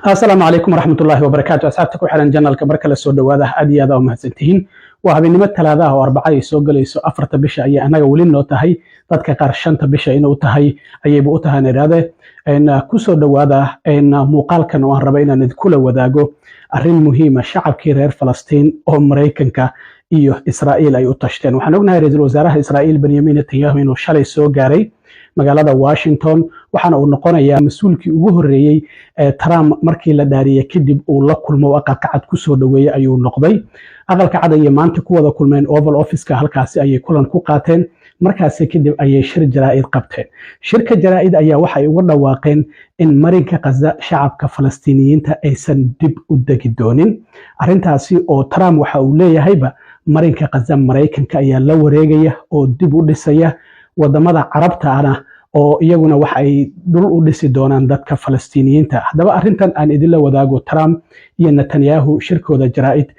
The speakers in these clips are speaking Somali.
السلام عليكم ورحمة الله وبركاته. أصحابتك وحنا جنال كبرك للسود وهذا أدي هذا ومهزنتين وهذه نمت ثلاثة وأربعة يسوق ليسو أفرت بشة أي أنا قولين نوتهاي تذكر قرشان تبشة إنه تهاي أي بوتها نراده إن كسود وهذا إن مقال كانوا ربعنا ندخل وذاقو أرين مهمة شعب كيرير فلسطين أو أمريكا إيوه إسرائيل أي أتشتين وحنقولنا رئيس الوزراء إسرائيل بنيامين نتنياهو إنه شالي سو جاري magaalada Washington waxaana uu noqonayaa mas'uulkii ugu horeeyay Trump markii la dhaariyay kadib uu la kulmo aqalka cad ku soo dhaweeyay ayuu noqday aqalka cad ay maanta ku wada kulmeen Oval Office-ka halkaasi ayay kulan ku qaateen markaas kadib ayay shir jaraa'id qabteen shirka jaraa'id ayaa waxay uga dhawaaqeen in marinka Gaza shacabka Falastiiniyiinta aysan dib u degi doonin arintaasi oo Trump waxa uu leeyahayba marinka Gaza Mareykanka ayaa la wareegaya oo dib u dhisaya wadamada carabta ana oo iyaguna wax ay dul u dhisi doonaan dadka Falastiiniyiinta hadaba arintan aan idin la wadaago Trump iyo Netanyahu shirkooda jaraa'id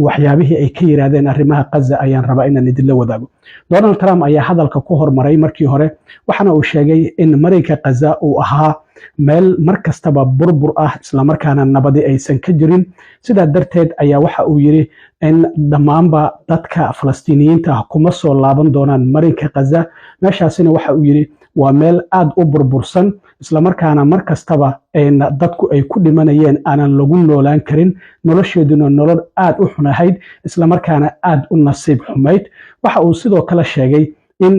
waxyaabihii ay ka yiraahdeen arrimaha Gaza ayaan rabaa inaan idin la wadaago Donald Trump ayaa hadalka ku hormaray markii hore waxana uu sheegay in marinka Gaza uu ahaa meel markastaba burbur ah isla markaana nabadi aysan ka jirin sida darteed ayaa waxa uu yiri in dhamaanba dadka Falastiiniyiinta kuma soo laaban doonaan marinka Gaza meeshaasina waxa uu yiri waa meel aad u burbursan isla markaana markastaba dadku ay ku dhimanayeen aanan lagu noolaan karin nolosheeduna nolol aad u xunahayd isla markaana aad u nasiib xumayd waxa uu sidoo kale sheegay in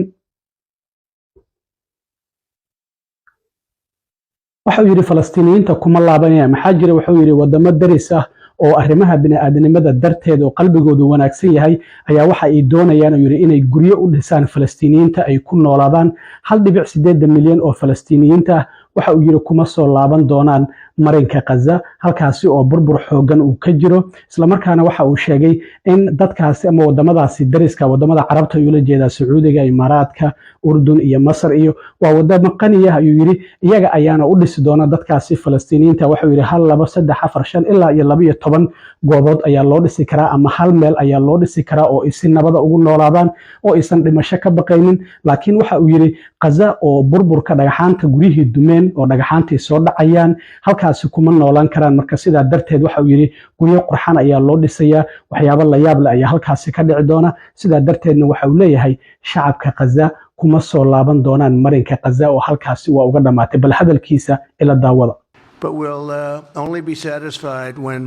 waxa uu yiri Falastiiniyiinta kuma laabanayaan maxaa jira waxa uu yiri wadamo daris ah oo arrimaha bini'aadanimada darteed oo qalbigoodu wanaagsan yahay ayaa waxa ay doonayaan yiri inay guryo u dhisaan Falastiiniyiinta ay ku noolaadaan 1.8 milyan oo Falastiiniyiinta waxa uu yiri kuma soo laaban doonaan marinka Gaza halkaasi oo burbur xoogan uu ka jiro isla markaana waxa uu sheegay in dadkaasi ama wadamadaasi dariska wadamada carabta ay ula jeedaan Sacuudiga Imaaraadka Urdun iyo Masar iyo waa wadamo qani ah ayuu yiri iyaga ayaana u dhisi doona dadkaasi Falastiiniyiinta waxa uu yiri 1 2 3 4 5 ilaa iyo 12 goobood ayaa loo dhisi karaa ama hal meel ayaa loo dhisi karaa oo ay si nabad ugu noolaadaan oo aysan dhimasho ka baqaynin laakiin waxa uu yiri Gaza oo burburka dhagaxaanta gurihii dumeen oo dhagaxaantii soo dhacayaan halkaasi kuma noolaan karaan marka sidaa darteed waxa uu yiri guryo qurxan ayaa loo dhisayaa waxyaabo la yaab leh ayaa halkaasi ka dhici doona sidaa darteedna waxa uu leeyahay shacabka Gaza kuma soo laaban doonaan marinka Gaza oo halkaasi waa uga dhamaatay bal hadalkiisa ila daawada But we'll only be satisfied when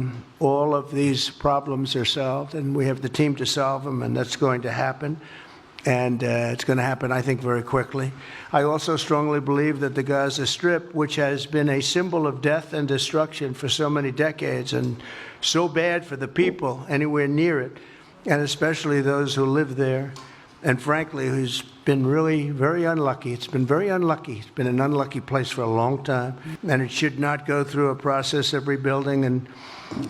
all of these problems are solved, and we have the team to solve them, and that's going to happen. And it's going to happen, I think, very quickly. I also strongly believe that the Gaza Strip, which has been a symbol of death and destruction for so many decades, and so bad for the people anywhere near it, and especially those who live there, and frankly, who's been really very unlucky. It's been very unlucky. It's been an unlucky place for a long time. And it should not go through a process of rebuilding and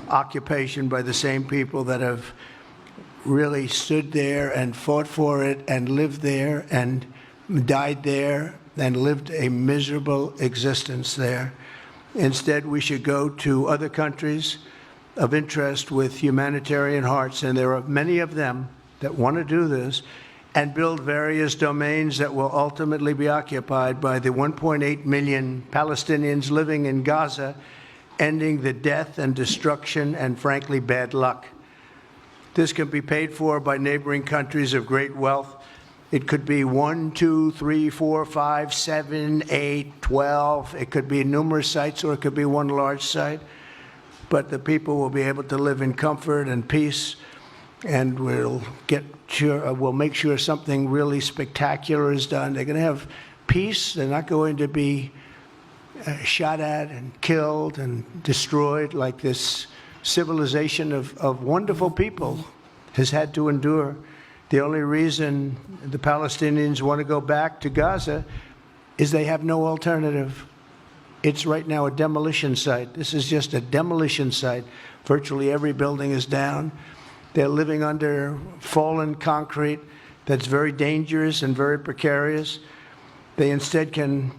occupation by the same people that have really stood there and fought for it and lived there and died there and lived a miserable existence there. Instead, we should go to other countries of interest with humanitarian hearts, and there are many of them that want to do this, and build various domains that will ultimately be occupied by the 1.8 million Palestinians living in Gaza, ending the death and destruction and, frankly, bad luck. This can be paid for by neighboring countries of great wealth. It could be 1, 2, 3, 4, 5, 7, 8, 12. It could be numerous sites or it could be one large site. But the people will be able to live in comfort and peace, and we'll make sure something really spectacular is done. They're going to have peace. They're not going to be shot at and killed and destroyed like this civilization of wonderful people has had to endure. The only reason the Palestinians want to go back to Gaza is they have no alternative. It's right now a demolition site. This is just a demolition site. Virtually every building is down. They're living under fallen concrete that's very dangerous and very precarious. They instead can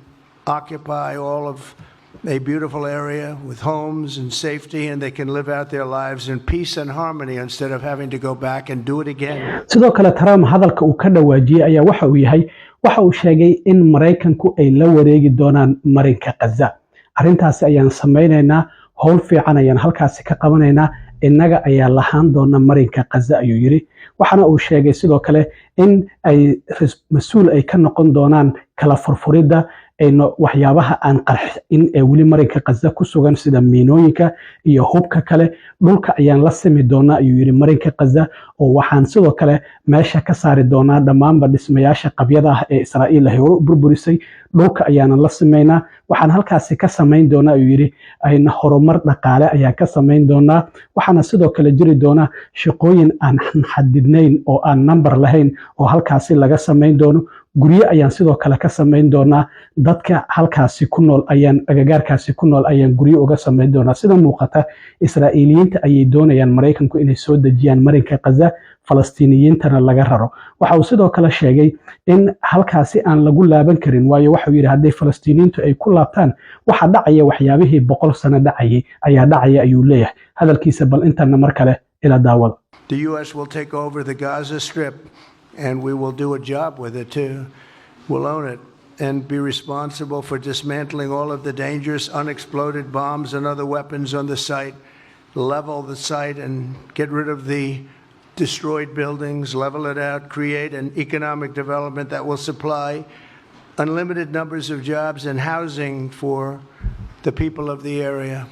occupy all of a beautiful area with homes and safety, and they can live out their lives in peace and harmony instead of having to go back and do it again. sidoo kale Trump hadalka uu ka dhawaajiyay ayaa waxa uu yahay waxa uu sheegay in Mareykanku ay la wareegi doonaan marinka Gaza arintaasi ayaan sameeynaa howl fiican ayaan halkaasi ka qabanaynaa innaga ayaa lahaan doona marinka Gaza ayuu yiri waxaana uu sheegay sidoo kale in ay mas'uul ay ka noqon doonaan kala furfuridda waxyaabaha aan qarxin ee weli marinka Gaza ku sugan sida miinooyinka iyo hubka kale dhulka ayaan la simi doonaa ayuu yiri marinka Gaza oo waxaan sidoo kale meesha ka saari doonaa dhammaanba dhismayaasha qabyada ah ee Israa'iil ay burburisay dhulka ayaan la simeynaa waxaan halkaasi ka sameyn doonaa ayuu yiri ayna horumar dhaqaale ayaan ka sameyn doonaa waxaana sidoo kale jiri doona shaqooyin aan xadidnayn oo aan number lahayn oo halkaasi laga sameyn doono guryo ayaan sidoo kale ka sameyn doonaa dadka halkaasi ku nool ayaan agagaarkaasi ku nool ayaan guryo uga sameyn doonaa sida muuqata Israa'iiliyiinta ayay doonayaan Mareykanku inay soo dejiyaan marinka Gaza Falastiiniyiintana laga raro waxa uu sidoo kale sheegay in halkaasi aan lagu laaban karin waayo waxa uu yiri haday Falastiiniyiintu ay ku laabtaan waxa dhacaya waxyaabihii 100 sano dhacayay ayaa dhacaya ayuu leeyahay hadalkiisa bal intana mar kale ila daawada The US will take over the Gaza Strip and we will do a job with it too. We'll own it and be responsible for dismantling all of the dangerous unexploded bombs and other weapons on the site, level the site and get rid of the destroyed buildings, level it out, create an economic development that will supply unlimited numbers of jobs and housing for the people of the area.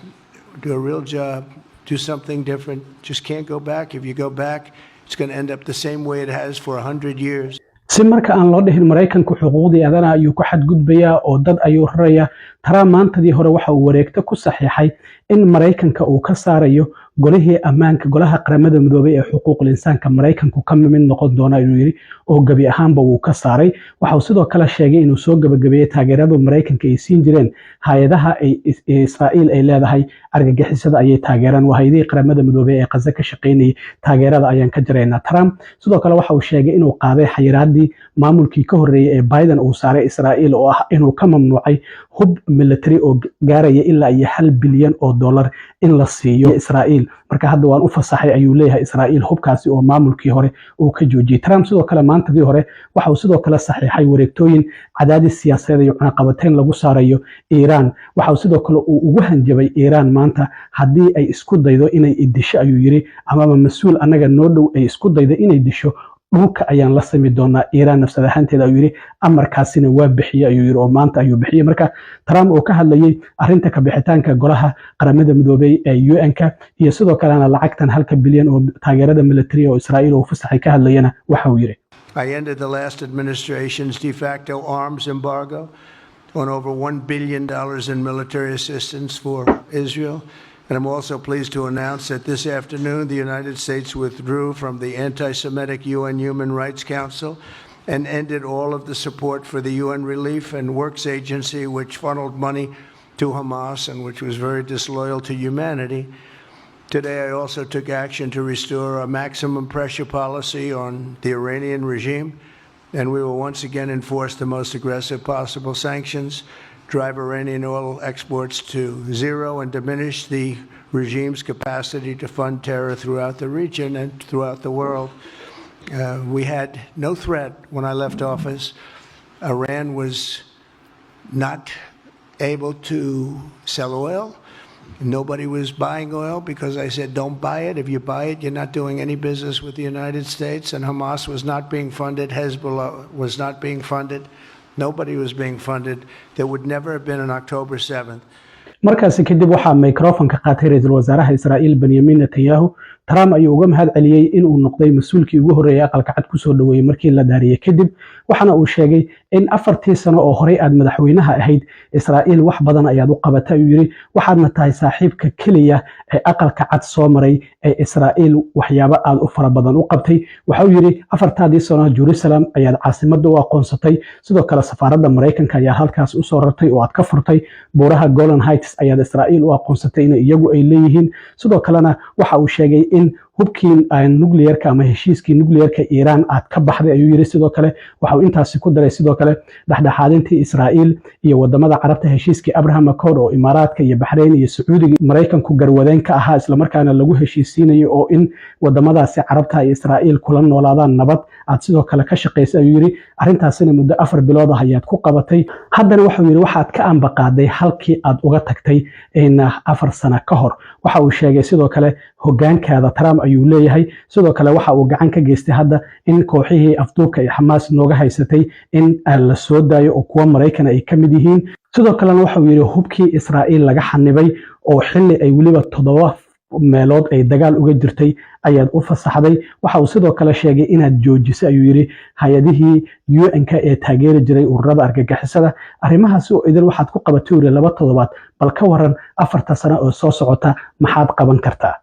Do a real job, do something different. Just can't go back. If you go back, it's going to end up the same way it has for 100 years. si marka aan loo dhihin Mareykanku xuquuqdii aadana ayuu ku xadgudbayaa oo dad ayuu raraya Trump maantadii hore waxa uu wareegto ku saxiixay in Mareykanka uu ka saarayo golihii ammaanka golaha qaramada midoobay ee xuquuqul insaanka Mareykanku ka mid noqon doona inuu yiri oo gabi ahaanba uu ka saaray waxa uu sidoo kale sheegay inuu soo gabagabeeyay taageerada Mareykanka ay siin jireen hay'adaha Israa'iil ay leedahay argagixisada ayay taageeraan hay'adaha qaramada midoobay ee Gaza ka shaqeynayay taageerada ayaan ka jireynaa Trump sidoo kale waxa uu sheegay inuu qaaday xayiraadii maamulkii ka horeeyay ee Biden uu saaray Israa'iil oo ah inuu ka mamnuucay hub military oo gaaraya ilaa iyo $1 bilyan in la siiyo Israa'iil marka hadda waan u fasaxay ayuu leeyahay Israa'iil hubkaasi oo maamulkii hore uu ka joojiyay Trump sidoo kale maantadii hore waxa uu sidoo kale saxiixay wareegtooyin cadaadis siyaasadeed iyo cunaqabateyn lagu saarayo Iran waxa uu sidoo kale uu ugu hanjabay Iran maanta hadii ay isku daydo inay idisho ayuu yiri ama mas'uul anaga noo dhow ay isku daydo inay disho dhulka ayaan la sami doonaa Iran nafsada ahaanteeda ayuu yiri amarkaasina waa bixiyay ayuu yiri oo maanta ayuu bixiyay marka Trump oo ka hadlayay arinta ka bixitaanka golaha qaramada midoobay ee UN-ka iyo sidoo kale lacagtan $1 bilyan oo taageerada military oo Israa'iil uu fasaxay ka hadlayana waxa uu yiri I ended the last administration's de facto arms embargo on over $1 billion in military assistance for Israel. And I'm also pleased to announce that this afternoon the United States withdrew from the anti-Semitic UN Human Rights Council and ended all of the support for the UN Relief and Works Agency, which funneled money to Hamas and which was very disloyal to humanity. Today I also took action to restore a maximum pressure policy on the Iranian regime, and we will once again enforce the most aggressive possible sanctions, drive Iranian oil exports to zero and diminish the regime's capacity to fund terror throughout the region and throughout the world. We had no threat when I left office. Iran was not able to sell oil. Nobody was buying oil because I said, don't buy it. If you buy it, you're not doing any business with the United States. And Hamas was not being funded. Hezbollah was not being funded. Nobody was being funded. There would never have been an October 7th. markaasi kadib waxaa microphone-ka qaatay ra'iisul wasaaraha Israa'iil Benjamin Netanyahu Trump ayuu uga mahad celiyay in uu noqday mas'uulkii ugu horeeyay aqalka cad ku soo dhaweeyay markii la daariyay kadib waxana uu sheegay in 4 sano oo hore aad madaxweynaha ahayd Israa'iil wax badan ayaad u qabatay ayuu yiri waxaadna tahay saaxiibka kaliya ee aqalka cad soo maray ee Israa'iil waxyaabo aad u fara badan u qabtay waxa uu yiri 4 sano Jerusalem ayaad caasimadda u aqoonsatay sidoo kale safaaradda Mareykanka ayaa halkaas u soo rartay oo aad ka furtay buuraha Golan Heights ayaad Israa'iil u aqoonsatay in iyagu ay leeyihiin sidoo kalena waxa uu sheegay in hubkii nuclearka ama heshiiskii nuclearka Iiraan aad ka baxday ayuu yiri. sidoo kale waxa uu intaasi ku daray sidoo kale dhexdhexaadintii Israa'iil iyo wadamada Carabta heshiiskii Abraham Accord oo Imaaraadka iyo Bahrain iyo Sacuudiga Mareykanku garwadeen ka ahaa isla markaana lagu heshiisiinayo oo in wadamadaasi Carabta iyo Israa'iil kula noolaadaan nabad aad sidoo kale ka shaqeysay ayuu yiri. arrintaasina muddo 4 bilood ah ayaad ku qabatay. haddana waxa uu yiri waxaad ka ambaqaaday halkii aad uga tagtay 4 sano ka hor. waxa uu sheegay sidoo kale hogaankaada Trump ayuu leeyahay. sidoo kale waxa uu gacan ka geystay hadda in kooxihii afduubka ee Xamaas nooga haysatay in la soo daayo oo kuwa Mareykan ay ka mid yihiin. sidoo kalena waxa uu yiri hubkii Israa'iil laga xanibay oo xilli ay waliba 7 meelood ay dagaal uga jirtay ayaad u fasaxday. waxa uu sidoo kale sheegay inaad joojisay ayuu yiri hay'adihii UN-ka ee taageeri jiray ururada argagixisada. arrimahaas oo idin waxaad ku qabatay 2 toddobaad bal ka waran 4 sano oo soo socota maxaad qaban kartaa.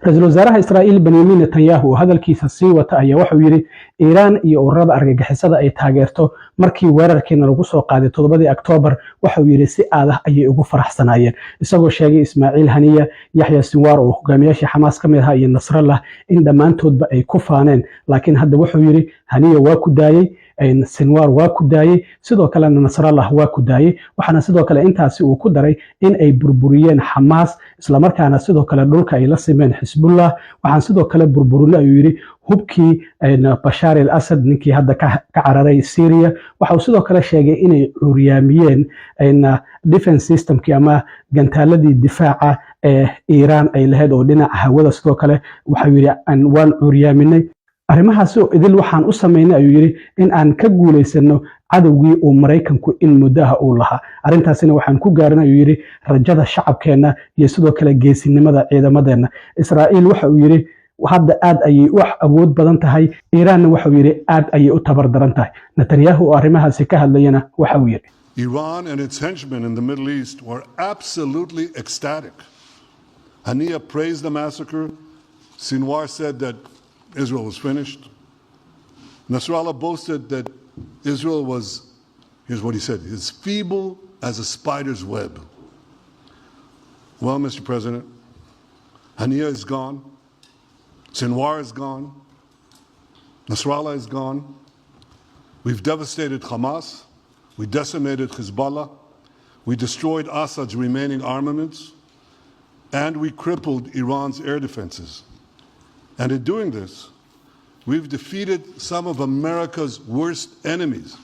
ra-iisul wasaaraha Israa'iil Benjamin Netanyahu oo hadalkiisa sii wata ayaa wuxuu yiri Iiraan iyo ururada argagixisada ay taageerto markii weerarkeena lagu soo qaaday 7 Oktoobar. waxa uu yiri si aad ah ayay ugu faraxsanaayeen isagoo sheegay Ismaaciil Haniya, Yaxya Sinwar oo hogaamiyaasha Xamaas ka mid ah iyo Nasrallah in dhammaantoodba ay ku faaneen. laakiin hadda wuxuu yiri Haniya waa ku daayay, Sinwar waa ku daayay, sidoo kale Nasrallah waa ku daayay. waxaana sidoo kale intaasi uu ku daray in ay burburiyeen Xamaas isla markaana sidoo kale dhulka ay la simeen Xisbullah. waxaan sidoo kale burburinay ayuu yiri hubkii Bashar al-Assad ninkii hadda ka cararay Syria. waxa uu sidoo kale sheegay inay curyaamiyeen defense systemkii ama gantaaladii difaaca ee Iiraan ay lahayd oo dhinaca hawada. sidoo kale waxa uu yiri waan curyaaminay. arrimahaas oo idil waxaan u sameynay ayuu yiri in aan ka guuleysano cadowgii uu Mareykanku in muddaha uu lahaa. arrintaasina waxaan ku gaarin ayuu yiri rajada shacabkeena iyo sidoo kale geesinimada ciidamadeena. Israa'iil waxa uu yiri hadda aad ayay u awood badan tahay, Iiraanna waxa uu yiri aad ayay u tabar daran tahay. Netanyahu oo arrimahaasi ka hadlayana waxa uu yiri Iran and its henchmen in the Middle East were absolutely ecstatic. Haniya praised the massacre. Sinwar said that Israel was finished. Nasrallah boasted that Israel was, here's what he said, as feeble as a spider's web. Well, Mr. President, Haniya is gone. Sinwar is gone. Nasrallah is gone. We've devastated Hamas. We decimated Hezbollah. We destroyed Assad's remaining armaments. And we crippled Iran's air defenses. And in doing this, we've defeated some of America's worst enemies.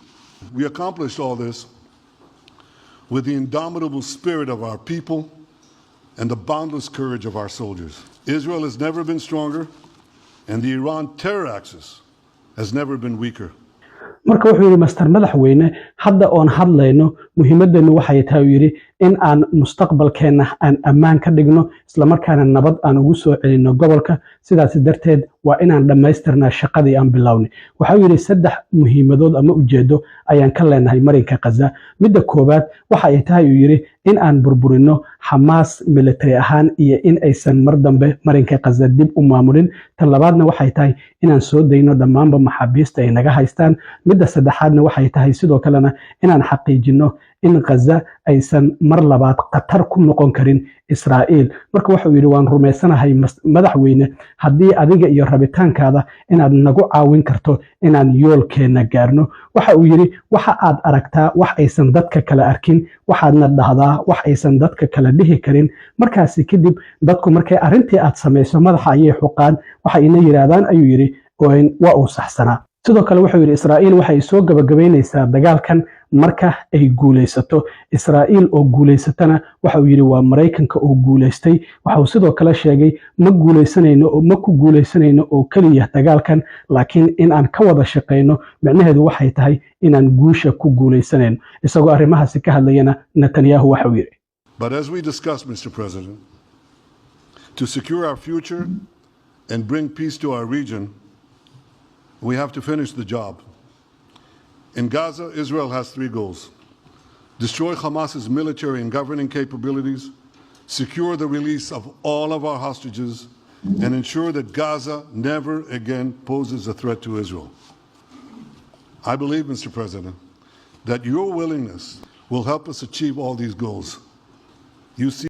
We accomplished all this with the indomitable spirit of our people and the boundless courage of our soldiers. Israel has never been stronger, and the Iran terror axis has never been weaker. marka wuxuu yiri master madaxweyne hadda oon hadlayno muhiimadeenu waxay tahay yiri in aan mustaqbalkeena aan ammaan ka dhigno isla markaana nabad aan ugu soo celino gobolka. sidaas darteed waa inaan dhamaystirnaa shaqadii aan bilownay. waxa uu yiri 3 muhiimadood ama ujeedo ayaan ka leenahay marinka Gaza. midda koobaad waxa ay tahay uu yiri in aan burburino Hamas military ahaan iyo in aysan mar dambe marinka Gaza dib u maamulin. tan labaadna waxay tahay inaan soo dayno dhammaanba maxaabiista ay naga haystaan. midda saddexaadna waxay tahay sidoo kalena inaan xaqiijino in Gaza aysan mar labaad qatar ku noqon karin Israa'iil. marka waxa uu yiri waan rumeysanahay madaxweyne haddii adiga iyo rabitaankaada inaad nagu caawin karto inaan yoolkeena gaarno. waxa uu yiri waxa aad aragtaa wax aysan dadka kale arkin, waxaadna dhahdaa wax aysan dadka kale dhihi karin. markaasi kadib dadku markay arrintii aad samayso madaxa ayay xuqaan, waxayna yiraahdaan ayuu yiri waa uu saxsanaa. sidoo kale wuxuu yiri Israa'iil waxay soo gabagabeynaysaa dagaalkan marka ay guuleysato. Israa'iil oo guuleysatana waxa uu yiri waa Mareykanka oo guuleystay. waxa uu sidoo kale sheegay ma ku guuleysanayno oo kaliya dagaalkan, laakiin in aan ka wada shaqeyno macnaheedu waxay tahay inaan guusha ku guuleysanayno. isagoo arrimahaasi ka hadlayana Netanyahu waxa uu yiri But as we discussed, Mr. President, to secure our future and bring peace to our region, we have to finish the job. In Gaza, Israel has 3 goals: destroy Hamas's military and governing capabilities, secure the release of all of our hostages, and ensure that Gaza never again poses a threat to Israel. I believe, Mr. President, that your willingness will help us achieve all these goals. You see